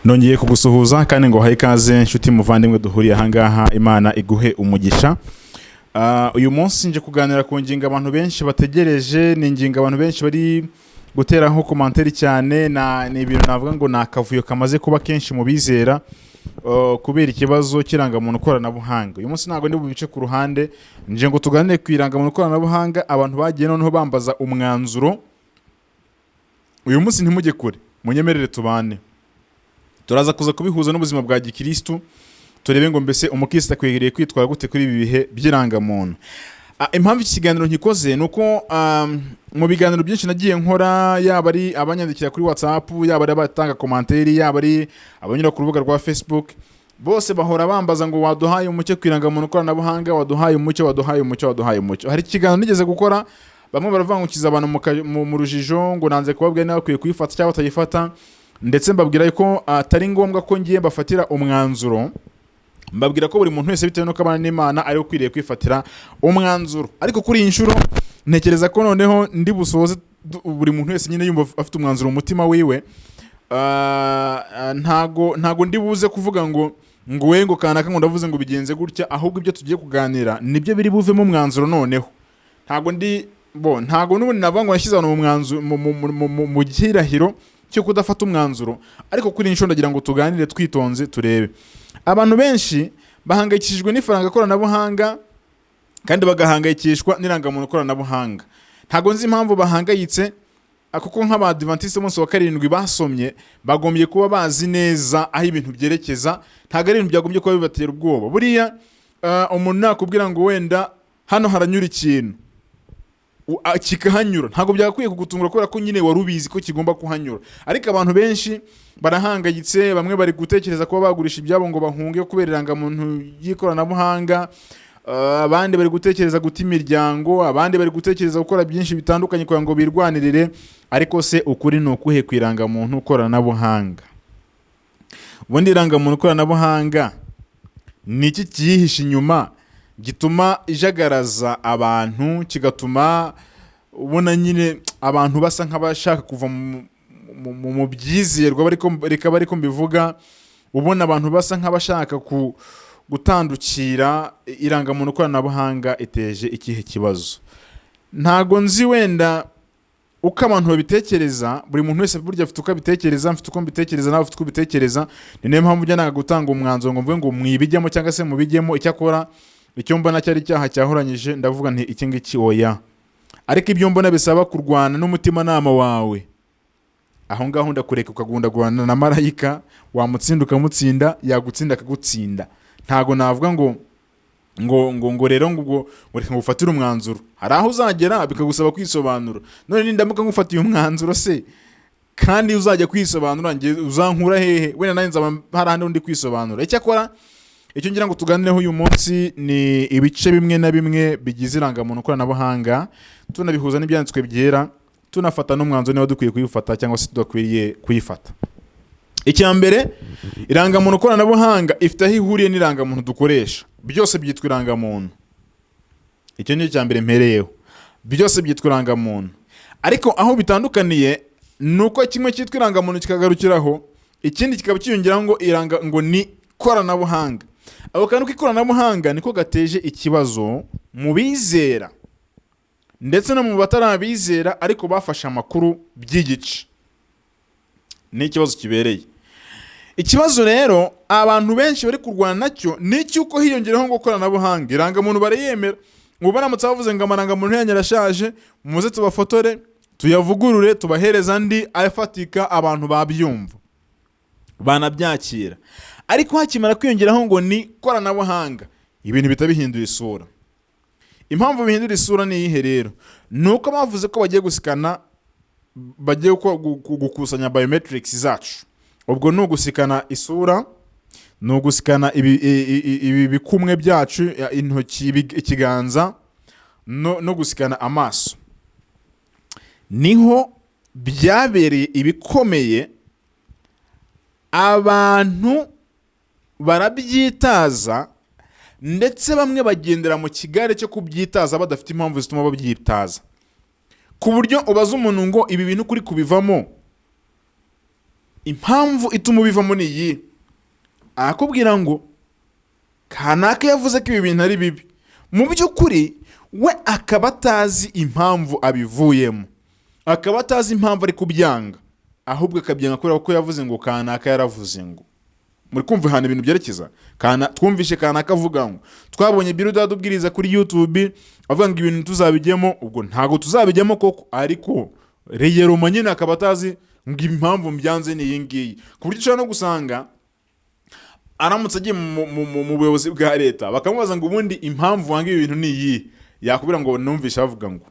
Nongeye kugusuhuza kandi ngo haye ikaze nshuti muvandimwe duhuriye ahangaha. Imana iguhe umugisha. Uyu munsi nje kuganira ku ngingo abantu benshi bategereje, ni ingingo abantu benshi bari guteraho komanteri cyane, ni ibintu navuga ngo nakavuyo kamaze kuba kenshi mu bizera kubera ikibazo cy'irangamuntu koranabuhanga. Uyu munsi ntago ndi bubice ku ruhande, nje ngo tuganire ku irangamuntu koranabuhanga. Abantu bagiye noneho bambaza umwanzuro. Uyu munsi ntimujye kure, munyemerere tubane. Turaza kuza kubihuza n'ubuzima bwa gikristo, turebe ngo mbese umukristo akwiriye kwitwara gute kuri ibi bihe by'irangamuntu. Impamvu iki kiganiro nkikoze nuko mu biganiro byinshi nagiye nkora, yaba ari abanyandikira kuri WhatsApp, yaba ari abatanga komanteri, yaba ari abanyura ku rubuga rwa Facebook, bose bahora bambaza ngo waduhaye umucyo ku irangamuntu koranabuhanga, waduhaye umucyo. Hari ikiganiro nigeze gukora, bamwe baravangukiza abantu mu rujijo ngo nanze kubabwira nawe akwiye kuyifata cyangwa utayifata, ndetse mbabwira yuko atari ngombwa ko ngiye mbafatira umwanzuro. Mbabwira ko buri muntu wese bitewe no kabana n'Imana ari ukwiriye kwifatira umwanzuro. Ariko kuri iyi nshuro ntekereza ko noneho ndi busoze buri muntu wese nyine yumva afite umwanzuro mu mutima wiwe. Ntago ndi buze kuvuga ngo we ngo kanaka ngo ndavuze ngo bigenze gutya, ahubwo ibyo tugiye kuganira nibyo biri buvemo umwanzuro noneho. Ntago n'ubundi navuga ngo nashyize abantu mu mwanzuro mu gihirahiro cyo kudafata umwanzuro. Ariko kuri iyi nshuro ndagira ngo tuganire twitonze turebe. Abantu benshi bahangayikishijwe n'ifaranga koranabuhanga kandi bagahangayikishwa n'irangamuntu koranabuhanga. Ntago nzi impamvu bahangayitse, kuko nk'abadiventiste umunsi wa karindwi basomye bagombye kuba bazi neza aho ibintu byerekeza. Ntago ari ibintu byagombye kuba bibatera ubwoba. Buriya umuntu nakubwira ngo wenda hano haranyura ikintu kikahanyura, ntago byakwiye kugutungura kubera ko nyine wari ubizi ko kigomba kuhanyura. Ariko abantu benshi barahangayitse, bamwe bari gutekereza kuba bagurisha ibyabo ngo bahunge kubera irangamuntu y'ikoranabuhanga, abandi bari gutekereza guta imiryango, abandi bari gutekereza gukora byinshi bitandukanye kugira ngo birwanirire. Ariko se ukuri ni ukuhe ku irangamuntu koranabuhanga? Ubundi irangamuntu koranabuhanga ni iki cyihishe inyuma gituma ijagaraza abantu, kigatuma ubona nyine abantu basa nk'abashaka kuva mu byizerwa bariko mbivuga, ubona abantu basa nk'abashaka gutandukira irangamuntu koranabuhanga iteje ikihe kibazo? Ntago nzi wenda uko abantu babitekereza. Buri muntu wese burya afite uko abitekereza, mfite uko mbitekereza, nawe ufite uko ubitekereza. Ni niyo mpamvu njya nanga gutanga umwanzuro ngo mvuge ngo mwibijyamo cyangwa se mubijyemo. Icyakora icyo mbona cyari icyaha cyahoranyije ndavuga nti iki ngiki oya. Ariko ibyo mbona bisaba kurwana n'umutima nama wawe, aho ngaho ndakureka ukagundagurana na marayika, wamutsinda ukamutsinda, yagutsinda akagutsinda. Ntago navuga ngo rero ngo reka ngufatire umwanzuro. Hari aho uzagera bikagusaba kwisobanura. None nindamuka ngufatiye umwanzuro se kandi uzajya kwisobanura, ngiye uzankura hehe? Wenda nanjye nzaba hari ahandi undi kwisobanura. Icyakora icyo ngira ngo tuganireho uyu munsi ni ibice bimwe na bimwe bigize irangamuntu koranabuhanga, tunabihuza n'ibyanditswe byera, tunafata n'umwanzuro niba dukwiye kuyifata cyangwa se tudakwiriye kuyifata. Icya mbere, irangamuntu koranabuhanga ifite aho ihuriye n'irangamuntu dukoresha. Byose byitwa irangamuntu. Icyo ni icya mbere mpereyeho. Byose byitwa irangamuntu. Ariko aho bitandukaniye nuko kimwe cyitwa irangamuntu kikagarukiraho, ikindi kikaba cyiyongeraho ngo ni koranabuhanga. Abo kantu k'ikoranabuhanga niko gateje ikibazo mu bizera ndetse no mu batarabizera ariko bafashe amakuru by'igice. Ni ikibazo kibereye. Ikibazo rero abantu benshi bari kurwana nacyo ni cyuko hiyongeraho ngo koranabuhanga. Irangamuntu barayemera, ngo baramutse bavuze ngo amarangamuntu yanyu arashaje, muze tubafotore, tuyavugurure, tubahereza andi afatika, abantu babyumva banabyakira. Ariko hakimara kwiyongeraho ngo ni koranabuhanga, ibintu bitabihindura isura. Impamvu bihindura isura ni iyihe rero? Nuko bavuze ko bagiye bagiye gukusanya biometrics zacu. Ubwo ni ugusikana isura, ni ugusikana ibi bikumwe byacu, intoki, ikiganza, no gusikana amaso. Niho byabereye ibikomeye. Abantu barabyitaza ndetse bamwe bagendera mu kigare cyo kubyitaza badafite impamvu zituma babyitaza, ku buryo ubaza umuntu ngo ibi bintu kuri kubivamo impamvu ituma ubivamo ni iyi. Arakubwira ngo kanaka yavuze ko ibi bintu ari bibi, mu by'ukuri we akaba atazi impamvu abivuyemo, akaba atazi impamvu ari kubyanga, ahubwo akabyanga kubera ko yavuze ngo kanaka yaravuze ngo. Muri kumva hano ibintu byerekeza twumvishe kanaka avuga ngo twabonye Biruda dubwiriza kuri YouTube avuga ngo ibintu tuzabijyemo, ubwo ntago tuzabijyemo koko, ariko reyero manyine akaba atazi ngo impamvu mbyanze ni iyi ngiyi, ku buryo ushobora no gusanga aramutse agiye mu buyobozi bwa leta bakamubaza ngo ubundi impamvu wanga ibi bintu ni iyi, yakubwira ngo numvishe bavuga ngo.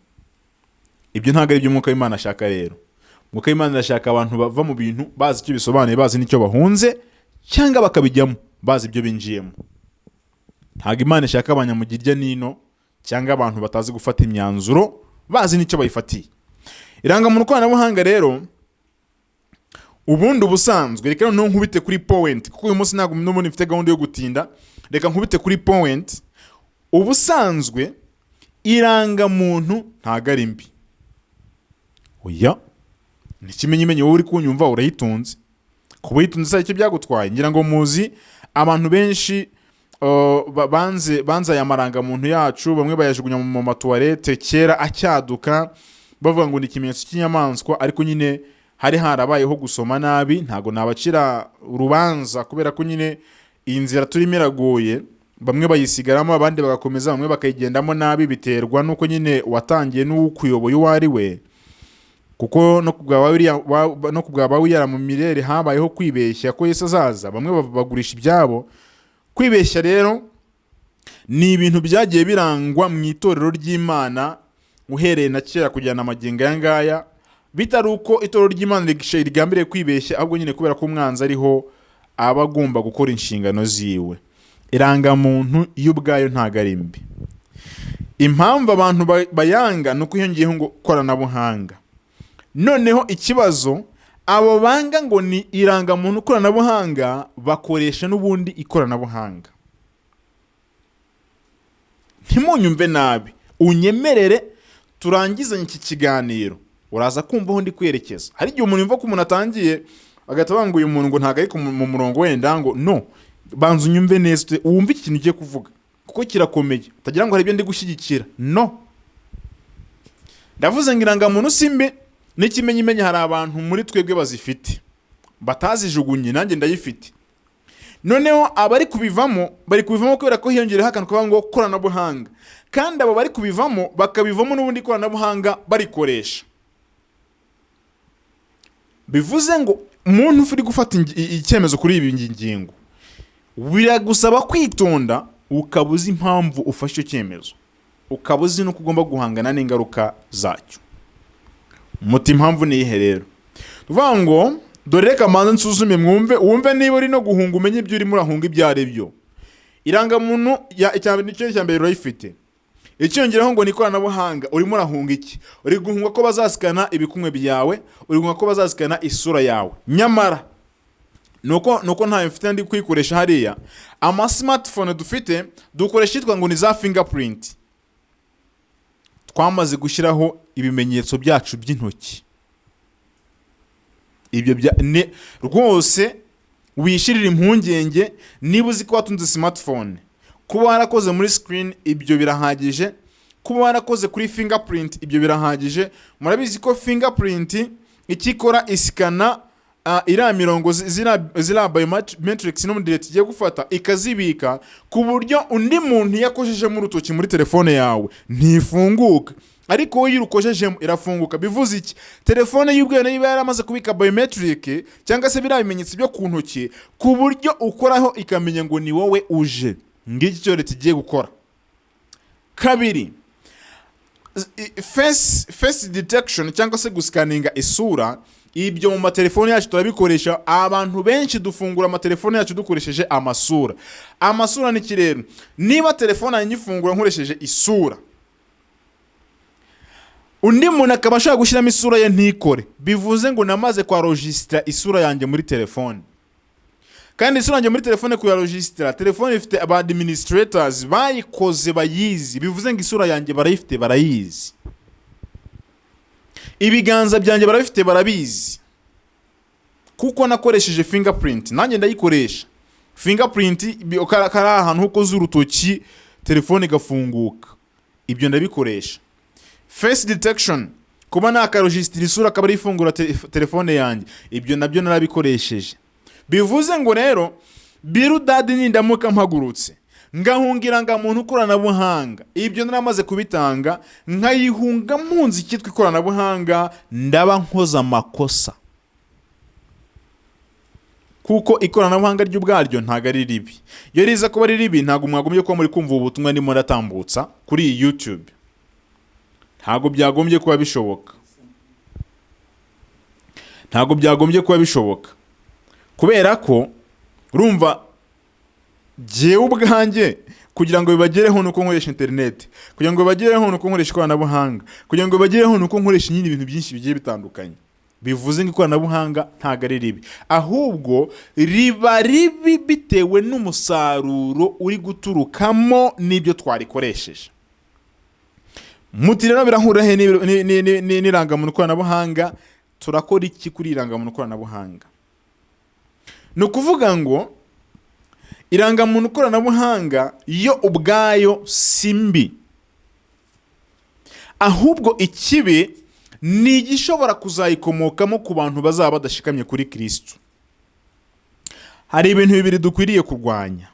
Ibyo ntago ari byo Mwuka w'Imana ashaka. Rero Mwuka w'Imana arashaka abantu bava mu bintu bazi icyo bisobanuye, bazi n'icyo bahunze, cyangwa bakabijyamo bazi ibyo binjiyemo. Ntago Imana ishaka abanyamugirya nino cyangwa abantu batazi gufata imyanzuro bazi n'icyo bayifatiye. Irangamuntu koranabuhanga rero ubundi ubusanzwe, reka no nkubite kuri point, kuko uyu munsi ntago n'umuntu mfite gahunda yo gutinda, reka nkubite kuri point. Ubusanzwe irangamuntu ntago ari mbi, oya, ni kimenyimenyi wowe uri kunyumva urayitunze. Kuba yitunze saa icyo byagutwaye, ngira ngo muzi abantu benshi banza aya marangamuntu yacu, bamwe bayajugunya mu matuwarete kera acyaduka bavuga ngo ni ikimenyetso cy'inyamaswa, ariko nyine hari harabayeho gusoma nabi. Ntago nabacira urubanza kubera ko nyine iyi nzira turimo iragoye, bamwe bayisigaramo abandi bagakomeza, bamwe bakayigendamo nabi, biterwa nuko nyine watangiye n'ukuyoboye uwo ari we. Kuko no kubwa wiyara mu mirere habayeho kwibeshya ko Yesu azaza, bamwe bagurisha ibyabo. Kwibeshya rero ni ibintu byagiye birangwa mu itorero ry'Imana uhereye na kera kujyana amagingo aya ngaya, bitari uko itorero ry'Imana rigambiriye kwibeshya, ahubwo nyine kubera ko umwanzi ariho aba agomba gukora inshingano ziwe. Irangamuntu iyo ubwayo ntago ari mbi. Impamvu abantu bayanga nuko hiyongeyeho ngo koranabuhanga. Noneho ikibazo, abo banga ngo ni irangamuntu koranabuhanga bakoresha n'ubundi ikoranabuhanga. Ntimunyumve nabi, unyemerere turangizanye iki kiganiro, uraza kumva aho ndi kwerekeza. Hari igihe umuntu yumva ko umuntu atangiye agatanga uyu muntu ngo ntago ari mu murongo wenda ngo no, banza unyumve neza wumve iki kintu ugiye kuvuga, kuko kirakomeye, utagira ngo hari ibyo ndi gushyigikira. No, ndavuze ngo irangamuntu simbe n'ikimenyimenyi. Hari abantu muri twebwe bazifite batazijugunye, nanjye ndayifite. Noneho abari kubivamo kubera ko hiyongereho akantu kavuga ngo koranabuhanga, kandi abo bari kubivamo bakabivamo n'ubundi koranabuhanga barikoresha. Bivuze ngo umuntu ufite gufata icyemezo kuri ibi ngingo biragusaba kwitonda, ukabuza impamvu ufashe icyemezo, ukabuza no kugomba guhangana n'ingaruka zacyo. Muti impamvu ni ihe rero? Tuvuga ngo dore reka manza nsuzume wumve niba uri no guhunga umenye ibyo urimo urahunga ibyo ari byo. Irangamuntu icyambere urayifite, icyongeraho ngo ni ikoranabuhanga. Urimo urahunga iki? Uri guhunga ko bazasikana ibikumwe byawe, uri guhunga ko bazasikana isura yawe. Nyamara nuko ntayo mfite ndi kwikoresha hariya. Ama smartphone dufite dukoresha itwa ngo ni za fingerprint. Twamaze gushyiraho ibimenyetso byacu by'intoki. Ibyo rwose wishirira impungenge niba uzi ko watunze smartphone. Kuba warakoze muri screen ibyo birahagije, kuba warakoze kuri fingerprint ibyo birahagije. Murabizi ko fingerprint ikikora isikana iriya mirongo ziriya biometrics no muri igiye gufata ikazibika, ku buryo undi muntu yakojejemo urutoki muri telefone yawe ntifunguka, ariko wowe irukojejemo irafunguka. Bivuze iki? Telefone y'ubwene niba yaramaze kubika biometric cyangwa se biriya bimenyetso byo ku ntoki, ku buryo ukoraho ikamenya ngo ni wowe uje. Ngiki cyo leta igiye gukora. Kabiri, face detection cyangwa se guscanninga isura. Ibyo mu matelefone yacu turabikoresha. Abantu benshi dufungura amatelefone yacu dukoresheje amasura. Amasura ni kirero. Niba telefone anyifungura nkoresheje isura, undi muntu akaba ashaka gushyiramo isura ye ntikore, bivuze ngo namaze kwa registra isura yanjye muri telefone. Kandi isura yanjye muri telefone ku registra, telefone ifite aba administrators bayikoze bayizi, bivuze ngo isura yanjye barayifite barayizi. Ibiganza byanjye barabifite barabizi. kuko nakoresheje fingerprint, nanjye ndayikoresha. Fingerprint kari ahantu ukoze urutoki telefone igafunguka, ibyo ndabikoresha. Face detection, kuba nakarojisitira isura akaba ari ifungura telefone yanjye, ibyo nabyo narabikoresheje. Bivuze ngo rero birudadi nindamuka mpagurutse ngahungira Irangamuntu koranabuhanga, ibyo naramaze kubitanga, nkayihunga mpunzi cyitwa ikoranabuhanga, ndaba nkoza amakosa. Kuko ikoranabuhanga ry'ubwaryo ntago ari ribi. Iyo riza kuba ari ribi, ntago mwagombye kuba muri kumva ubutumwa ndimo ndatambutsa kuri YouTube. Ntago byagombye kuba bishoboka. Ntago byagombye kuba bishoboka. Kubera ko urumva jewe ubwanjye kugira ngo bibagereho nuko nkoresha internet, kugira ngo bibagereho nuko nkoresha ikoranabuhanga, kugira ngo bibagereho nuko nkoresha nyine ibintu byinshi bigiye bitandukanye. Bivuze ngo ikoranabuhanga ntago ari ribi, ahubwo riba ribi bitewe n'umusaruro uri guturukamo n'ibyo twarikoresheje. Muti rero birahura he n'irangamuntu koranabuhanga? Turakora iki kuri irangamuntu koranabuhanga? Ni ukuvuga ngo irangamuntu koranabuhanga yo ubwayo si mbi, ahubwo ikibi ni igishobora kuzayikomokamo ku bantu bazaba badashikamye kuri Kristo. Hari ibintu bibiri dukwiriye kurwanya.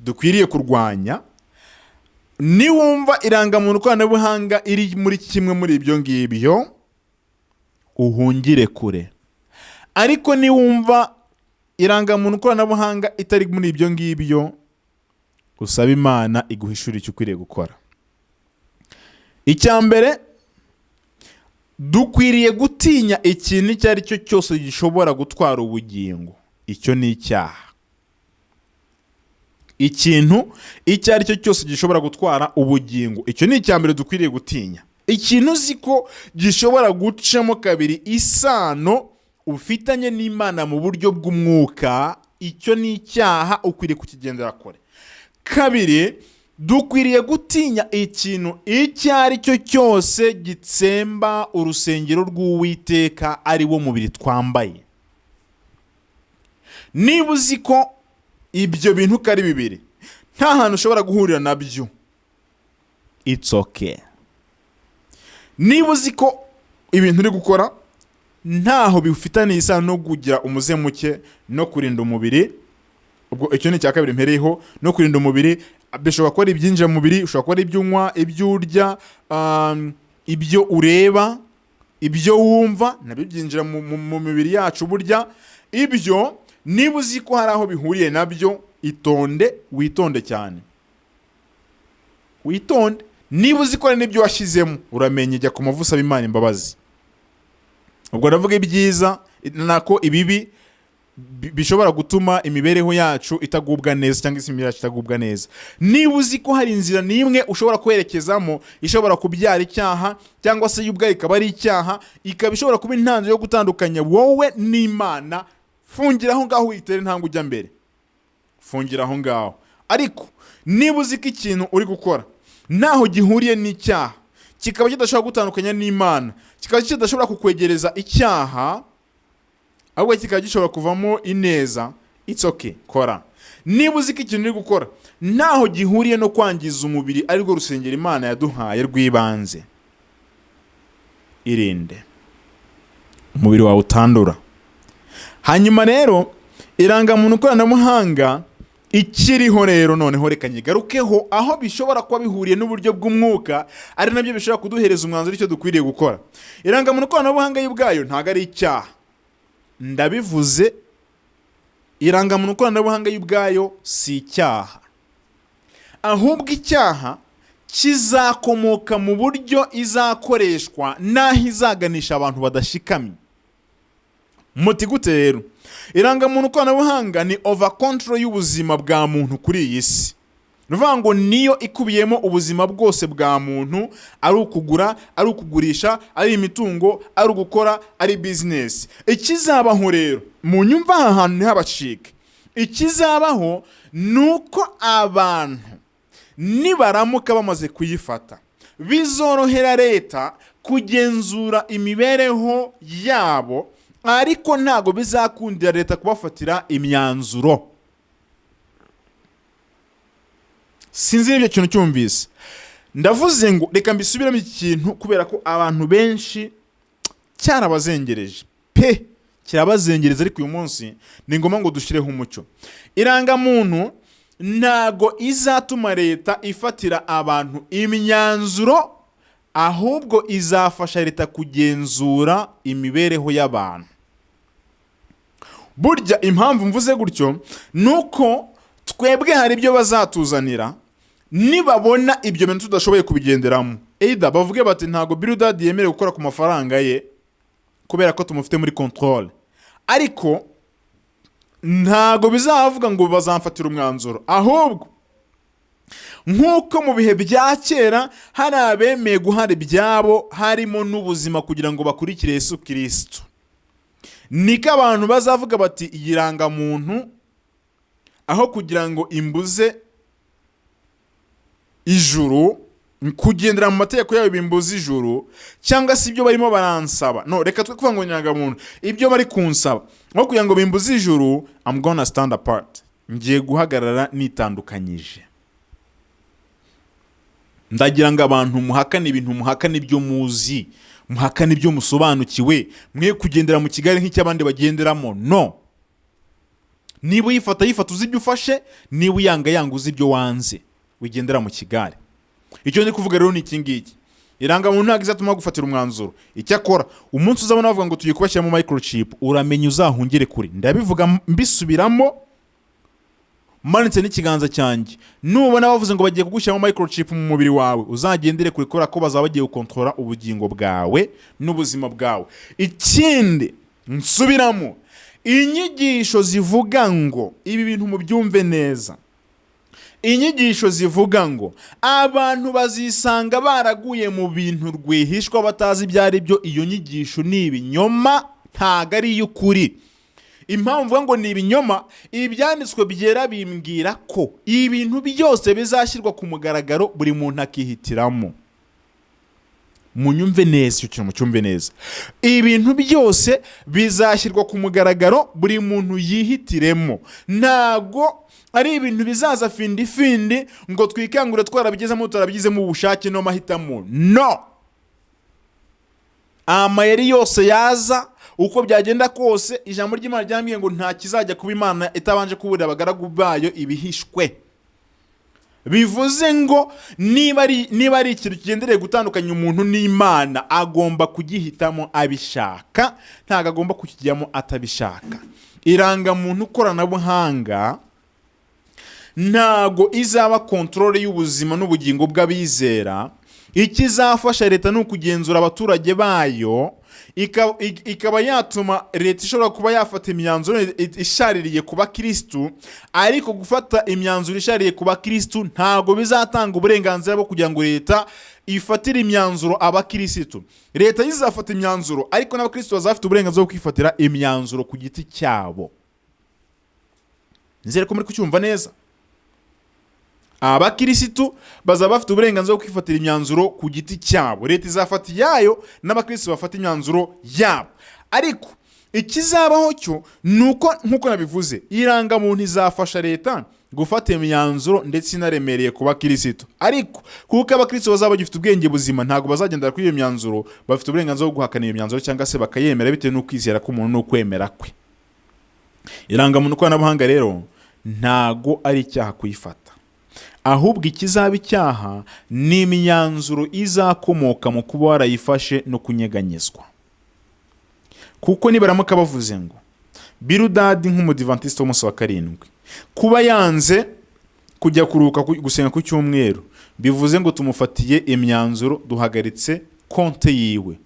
Dukwiriye kurwanya. Niwumva irangamuntu koranabuhanga iri muri kimwe muri ibyo ngibyo, uhungire kure. Ariko niwumva irangamuntu koranabuhanga itari muri ibyo ngibyo, usaba Imana iguhishura icyo ukwiriye gukora. Icyambere, dukwiriye gutinya ikintu icyo ari cyo cyose gishobora gutwara ubugingo. Icyo ni icyaha. Ikintu icyo ari cyo cyose gishobora gutwara ubugingo, icyo ni icyambere dukwiriye gutinya. Ikintu uzi ko gishobora gucamo kabiri isano ufitanye n'Imana mu buryo bw'umwuka, icyo ni icyaha, ukwiriye kukigendera kure. Kabiri, dukwiriye gutinya ikintu icyo ari cyo cyose gitsemba urusengero rw'Uwiteka ari wo mubiri twambaye. Niba uzi ko ibyo bintu uko ari bibiri nta hantu ushobora guhurira nabyo, it's okay. Niba uzi ko ibintu uri gukora ntaho bifitaniye isano no kugira umuze muke no kurinda umubiri, ubwo icyo ni cya kabiri mpereyeho. No kurinda umubiri bishobora kuba ari ibyinjira mu mubiri, ushobora kuba ari ibyo unywa, ibyo urya, ibyo ureba, ibyo wumva, nabyo byinjira mu mibiri yacu burya. Ibyo niba uzi ko hari aho bihuriye nabyo, witonde cyane. Witonde. Niba uzi ko hari n'ibyo washyizemo, uramenye, jya ku mavusa b'Imana imbabazi. Ubwo ndavuga ibyiza nako ibibi bishobora gutuma imibereho yacu itagubwa neza, cyangwa se imibiri yacu itagubwa neza. Niba uzi ko hari inzira n'imwe ushobora kwerekezamo ishobora kubyara icyaha, cyangwa se y'ubwayo ikaba ari icyaha, ikaba ishobora kuba intandaro yo gutandukanya wowe n'Imana, fungira aho ngaho witere intambwe ujya mbere. Fungira aho ngaho. Ariko niba uzi ko ikintu uri gukora ntaho gihuriye n'icyaha, kikaba kidashobora gutandukanya n'Imana, kikaba kidashobora kukwegereza icyaha, ahubwo kikaba gishobora kuvamo ineza, it's okay, kora. Niba uzi ko ikintu uri gukora ntaho gihuriye no kwangiza umubiri ari rwo rusengero Imana yaduhaye rw'ibanze, irinde umubiri wawe utandura. Hanyuma rero irangamuntu koranabuhanga ikiriho rero, noneho reka nyigarukeho aho bishobora kuba bihuriye n'uburyo bw'umwuka, ari nabyo bishobora kuduhereza umwanzuro icyo dukwiriye gukora. Irangamuntu koranabuhanga y'ubwayo ntago ari icyaha, ndabivuze. Irangamuntu koranabuhanga y'ubwayo si icyaha, ahubwo icyaha kizakomoka mu buryo izakoreshwa n'aho izaganisha abantu badashikamye. Muti gute rero? Irangamuntu koranabuhanga ni over control y'ubuzima bwa muntu kuri iyi si. Nuvuga ngo niyo ikubiyemo ubuzima bwose bwa muntu, ari ukugura, ari ukugurisha, ari imitungo, ari ugukora, ari business. Ikizabaho rero, mu nyumva aha hantu ntihabacike, ikizabaho nuko abantu nibaramuka bamaze kuyifata, bizorohera leta kugenzura imibereho yabo, ariko ntago bizakundira leta kubafatira imyanzuro. Sinzi n'ibyo kintu cyumvise. Ndavuze ngo reka mbisubiramo iki kintu kubera ko abantu benshi cyarabazengereje pe, kirabazengereza, ariko uyu munsi ni ngombwa ngo dushireho umucyo. Irangamuntu ntago izatuma leta ifatira abantu imyanzuro, ahubwo izafasha leta kugenzura imibereho y'abantu. Burya impamvu mvuze gutyo nuko twebwe hari ibyo bazatuzanira, nibabona ibyo bintu tudashoboye kubigenderamo, either bavuge bati ntago birudadi yemerewe gukora ku mafaranga ye kubera ko tumufite muri control, ariko ntago bizavuga ngo bazamfatira umwanzuro, ahubwo nk'uko mu bihe bya kera hari abemeye guhara ibyabo harimo n'ubuzima kugira ngo bakurikire Yesu Kristo, niko abantu bazavuga bati irangamuntu aho kugira ngo imbuze ijuru, kugendera mu mategeko yayo bimbuze ijuru, cyangwa se ibyo barimo baransaba, no reka twe kuvuga ngo irangamuntu ibyo bari kunsaba aho kugira ngo bimbuze ijuru, I'm gonna stand apart, ngiye guhagarara nitandukanyije. Ndagira ngo abantu muhakane ibintu, muhakane ibyo muzi, muhakane ibyo musobanukiwe, mwe kugendera mu Kigali nk'icy'abandi bagenderamo. No, niba uyifata uzi ibyo ufashe, niba uyanga uzi ibyo wanze, wigendera mu Kigali. Icyo ndi kuvuga rero ni iki ngiki. Irangamuntu ntabwo izatuma gufatira umwanzuro. Icyakora umunsi uzabona bavuga ngo tugiye kubashyira mu microchip, uramenye uzahungire kuri. Ndabivuga mbisubiramo manitse n'ikiganza cyanjye. Nubona bavuze ngo bagiye kugushyira mu microchip mu mubiri wawe, uzagendere kuri kora ko bazaba bagiye gukontorora ubugingo bwawe n'ubuzima bwawe. Ikindi nsubiramo, inyigisho zivuga ngo ibi bintu mubyumve neza. Inyigisho zivuga ngo abantu bazisanga baraguye mu bintu rwihishwa batazi ibyo ari byo, iyo nyigisho ni ibinyoma, ntago ari y'ukuri. Impamvu ngo ni ibinyoma, ibyanditswe byera bimbwira ko ibintu byose bizashyirwa ku mugaragaro, buri muntu akihitiramo. Munyumve neza, icyo kintu mucyumve neza. Ibintu byose bizashyirwa ku mugaragaro, buri muntu yihitiremo. Ntago ari ibintu bizaza findi ngo twikangure twarabigezemo turabigizemo ubushake no mahitamo. No, amayeri yose yaza uko byagenda kose, ijambo ry'Imana ryambwiye ngo nta kizajya kuba Imana itabanje kuburira abagaragu bayo ibihishwe. Bivuze ngo niba ari ikintu kigendereye gutandukanya umuntu n'Imana, agomba kugihitamo abishaka, ntago agomba kukijyamo atabishaka. Irangamuntu koranabuhanga ntago izaba kontrole y'ubuzima n'ubugingo bw'abizera. Ikizafasha leta ni ukugenzura abaturage bayo, ikaba yatuma leta ishobora kuba yafata imyanzuro ishaririye ku bakristu, ariko gufata imyanzuro ishaririye ku bakristu ntago bizatanga uburenganzira bwo kugira ngo leta ifatire imyanzuro abakristu. Leta izafata imyanzuro, ariko n'abakristu bazafite uburenganzira bwo kwifatira imyanzuro ku giti cyabo. Nizere ko muri kucyumva neza. Abakirisitu bazaba bafite uburenganzira bwo kwifatira imyanzuro ku giti cyabo. Leta izafata yayo, n'abakristo bafata imyanzuro yabo. Ariko ikizabaho cyo nuko nkuko nabivuze, irangamuntu izafasha leta gufata imyanzuro ndetse inaremereye ku bakirisitu. Ariko kuko abakristo bazaba bagifite ubwenge buzima, ntago bazagendera kuri iyo myanzuro, bafite uburenganzira bwo guhakana iyo myanzuro cyangwa se bakayemera bitewe n'ukwizera k'umuntu n'ukwemera kwe. Irangamuntu koranabuhanga rero ntago ari icyaha kuyifata, ahubwo ikizaba icyaha ni imyanzuro izakomoka mu kuba warayifashe no kunyeganyezwa. Kuko nibaramuka bavuze ngo birudadi nk'umudivantiste w'umunsi wa karindwi kuba yanze kujya kuruhuka gusenga ku cyumweru, bivuze ngo tumufatiye imyanzuro, duhagaritse konte yiwe.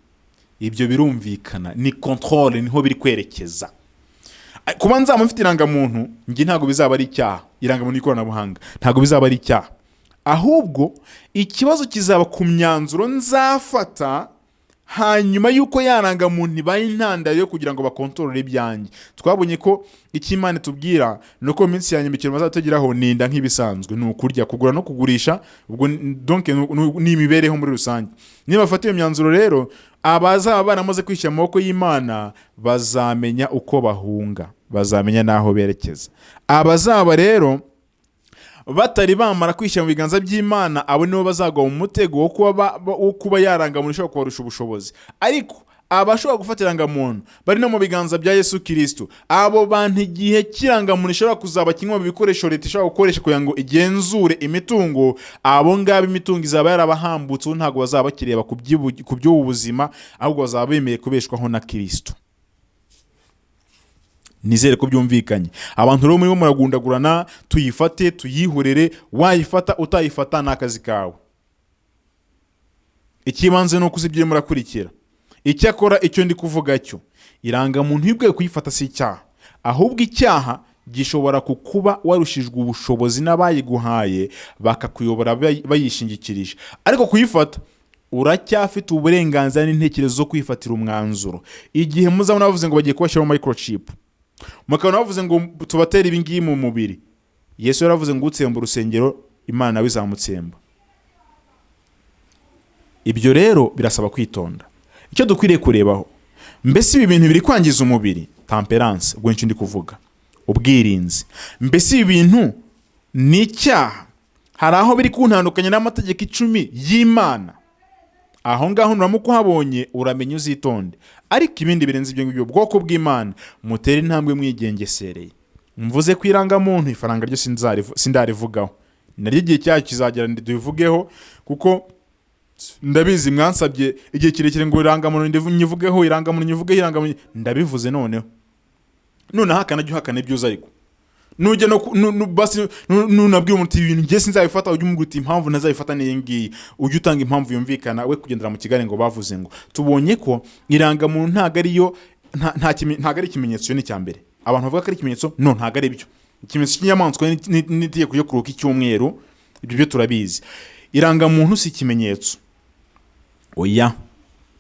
Ibyo birumvikana, ni controle, niho biri kwerekeza. Kuba nzamufite irangamuntu ngi ntago bizaba ari icyaha. Irangamuntu y'ikoranabuhanga ntago bizaba ari icyaha, ahubwo ikibazo kizaba ku myanzuro nzafata hanyuma yuko yarangamuntu ibaye intandaro yo kugira ngo bakontorore ibyanjye. Twabonye ko ikimana tubwira nuko mu minsi ya nyuma ikintu bazatugeraho ninda nk'ibisanzwe, ni ukurya, kugura no kugurisha, ubwo donc ni imibereho muri rusange. Niba bafata iyo myanzuro rero, abazaba baramaze kwishyira mu maboko y'Imana bazamenya uko bahunga, bazamenya n'aho berekeza. Abazaba rero batari bamara kwishyira mu biganza by'Imana, abo nibo bazagwa mu mutego wo kuba yarangamuntu ishobora kubarusha ubushobozi. Ariko abashobora gufata irangamuntu bari no mu biganza bya Yesu Kristo, abo bantu igihe kirangamuntu ishobora kuzaba kimwe mu bikoresho leta ishobora gukoresha kugira ngo igenzure imitungo, abo ngabo imitungo izaba yarabahambutse, ntabwo bazaba bakireba ku by'ubu buzima, ahubwo bazaba bemeye kubeshwaho na Kristo. Nizere ko byumvikanye. Abantu rero muri bo muragundagurana, tuyifate tuyihorere, wayifata utayifata n'akazi kawe. Ikibanze no kuzibye murakurikira. Icyakora icyo ndi kuvuga cyo, irangamuntu y'ubwo kuyifata si icyaha, ahubwo icyaha gishobora kukuba warushijwe ubushobozi n'abayiguhaye bakakuyobora bayishingikirije. Ariko kuyifata uracyafite uburenganzira n'intekerezo zo kwifatira umwanzuro. Igihe muzabona bavuze ngo bagiye kubashyiraho microchip, mukabona bavuze ngo tubatera ibi ngibi mu mubiri, Yesu yaravuze ngo utsemba urusengero Imana nawe izamutsemba. Ibyo rero birasaba kwitonda. Icyo dukwiriye kurebaho, mbese ibi bintu biri kwangiza umubiri, temperance, ubwo nicyo ndi kuvuga, ubwirinzi. Mbese ibi bintu ni icyaha, hari aho biri kuntandukanya n'amategeko 10 y'Imana. Aho ngaho nuramuka uhabonye uramenya uzitonde. Ariko ibindi birenze ibyo ngibyo, ubwoko bw'Imana mutere intambwe mwigengesereye. Mvuze ko irangamuntu ifaranga ryo sindarivugaho, naryo igihe cyacu kizagera ndivugeho, kuko ndabizi mwansabye igihe kirekire ngo irangamuntu nyivugeho, ndabivuze noneho. None hakana jyo hakane byuza, ariko nujye no basi nunabwiye umuti ibintu ngiye sinzabifata, ujye umuguti impamvu ntazabifata n'ingiyi, ujye utanga impamvu yumvikana, we kugendera mu kigali ngo bavuze ngo tubonye ko irangamuntu ntago ariyo, ntago ari ikimenyetso ni cyambere. Abantu bavuga ko ari ikimenyetso, no ntago ari byo. Ikimenyetso cy'inyamaswa n'itegeko yo kuruka icyumweru, ibyo byo turabizi. Irangamuntu si ikimenyetso, oya,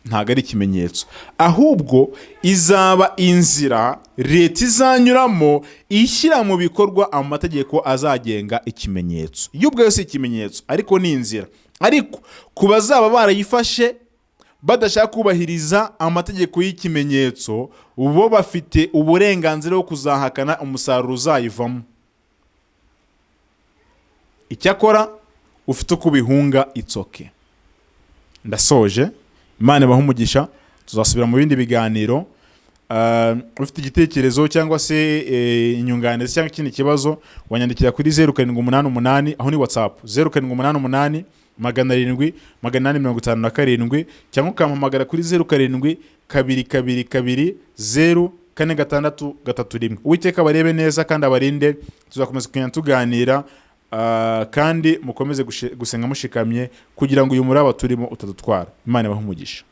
ntago ari ikimenyetso, ahubwo izaba inzira leta izanyuramo ishyira mu bikorwa amategeko azagenga ikimenyetso. Y'ubwo yose ikimenyetso, ariko ni inzira. Ariko ku bazaba barayifashe badashaka kubahiriza amategeko y'ikimenyetso, bo bafite uburenganzira bwo kuzahakana umusaruro uzayivamo. Icyakora ufite uko bihunga, itsoke. Ndasoje. Imana ibahe umugisha, tuzasubira mu bindi biganiro. Ufite igitekerezo cyangwa se inyunganizi cyangwa ikindi kibazo, wanyandikira kuri 0788, aho ni WhatsApp 0788 700 857, cyangwa ukampamagara kuri 072222 04631. Uwiteka barebe neza kandi abarinde, tuzakomeza kugenda tuganira, kandi mukomeze gusenga mushikamye kugira ngo uyu muraba turimo utadutwara. Imana ibahe umugisha.